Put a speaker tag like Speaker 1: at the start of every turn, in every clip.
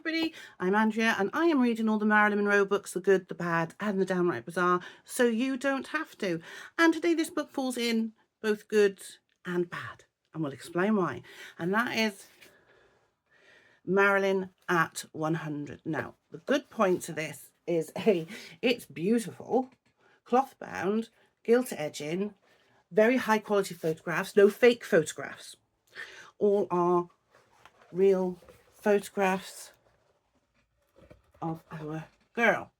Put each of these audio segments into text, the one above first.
Speaker 1: everybody, I'm Andrea and I am reading all the Marilyn Monroe books, the good, the bad and the downright bizarre, so you don't have to. And today this book falls in both good and bad, and we'll explain why. And that is Marilyn at 100. Now, the good point to this is it's beautiful, cloth bound, gilt edging, very high quality photographs, no fake photographs. All are real photographs of our girl.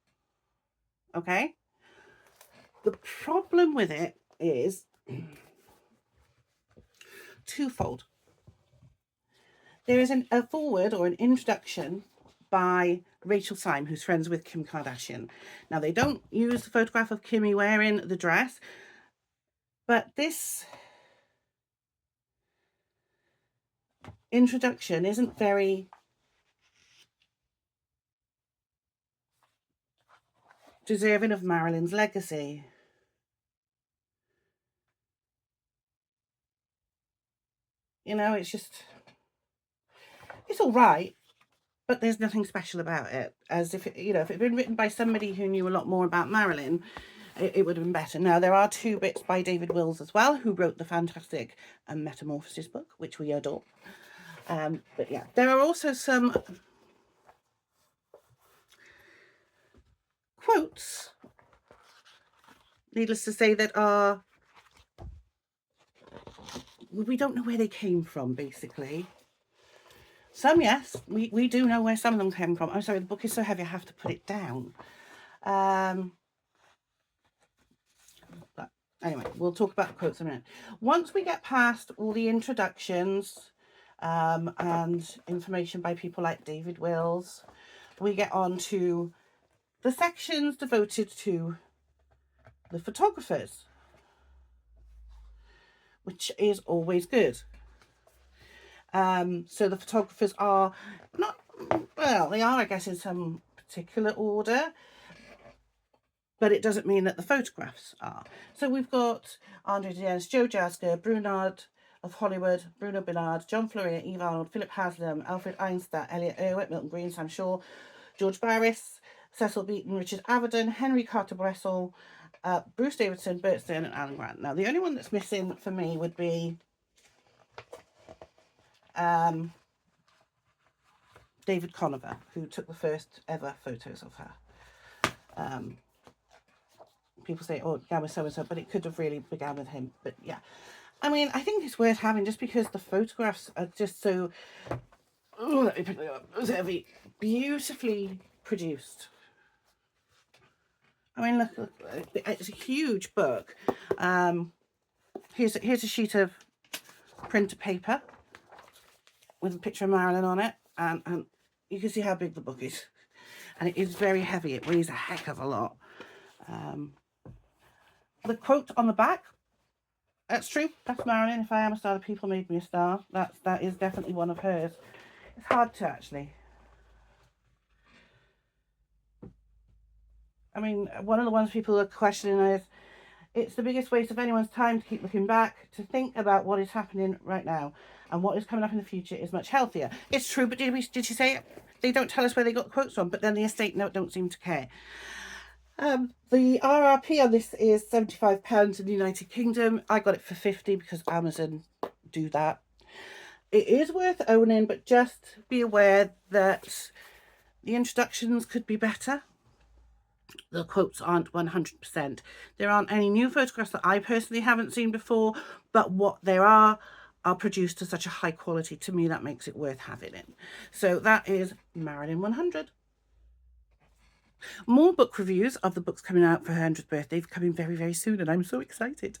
Speaker 1: Okay? The problem with it is twofold. There is a foreword or an introduction by Rachel Syme, who's friends with Kim Kardashian. Now, they don't use the photograph of Kimmy wearing the dress, but this introduction isn't very deserving of Marilyn's legacy. You know, it's all right, but there's nothing special about it. As if, if it had been written by somebody who knew a lot more about Marilyn, it would have been better. Now, there are 2 bits by David Wills as well, who wrote the fantastic Metamorphosis book, which we adore. But yeah, there are also some quotes, needless to say, that are, we don't know where they came from, basically. Some, yes, we do know where some of them came from. I'm sorry, the book is so heavy I have to put it down. But anyway, we'll talk about the quotes in a minute. Once we get past all the introductions and information by people like David Wills, we get on to the sections devoted to the photographers, which is always good. So the photographers are not, well, they are, I guess, in some particular order, but it doesn't mean that the photographs are. So we've got Andre Denis, Joe Jasker, Brunard of Hollywood, Bruno Bernard, John Florea, Eve Arnold, Philip Haslam, Alfred Einstein, Elliot Erwitt, Milton Green, Sam Shaw, George Barris, Cecil Beaton, Richard Avedon, Henry Carter Bressel, Bruce Davidson, Bert Stern and Alan Grant. Now, the only one that's missing for me would be David Conover, who took the first ever photos of her. People say, oh, it began with so-and-so, but it could have really began with him. But yeah, I mean, I think it's worth having just because the photographs are just so, let me pick it up, heavy, beautifully produced. I mean, look, it's a huge book. Here's a sheet of printer paper with a picture of Marilyn on it, and you can see how big the book is, and it is very heavy. It weighs a heck of a lot. The quote on the back, that's true, that's Marilyn. If I am a star, the people made me a star. That is definitely one of hers. It's hard to actually, I mean, one of the ones people are questioning is, it's the biggest waste of anyone's time to keep looking back. To think about what is happening right now and what is coming up in the future is much healthier. It's true, but did she say it? They don't tell us where they got the quotes from, but then the estate note don't seem to care. The RRP on this is £75 in the United Kingdom. I got it for 50 because Amazon do that. It is worth owning, but just be aware that the introductions could be better. The quotes aren't 100%. There aren't any new photographs that I personally haven't seen before, but what there are produced to such a high quality. To me, that makes it worth having it. So that is Marilyn 100. More book reviews of the books coming out for her 100th birthday coming very, very soon, and I'm so excited.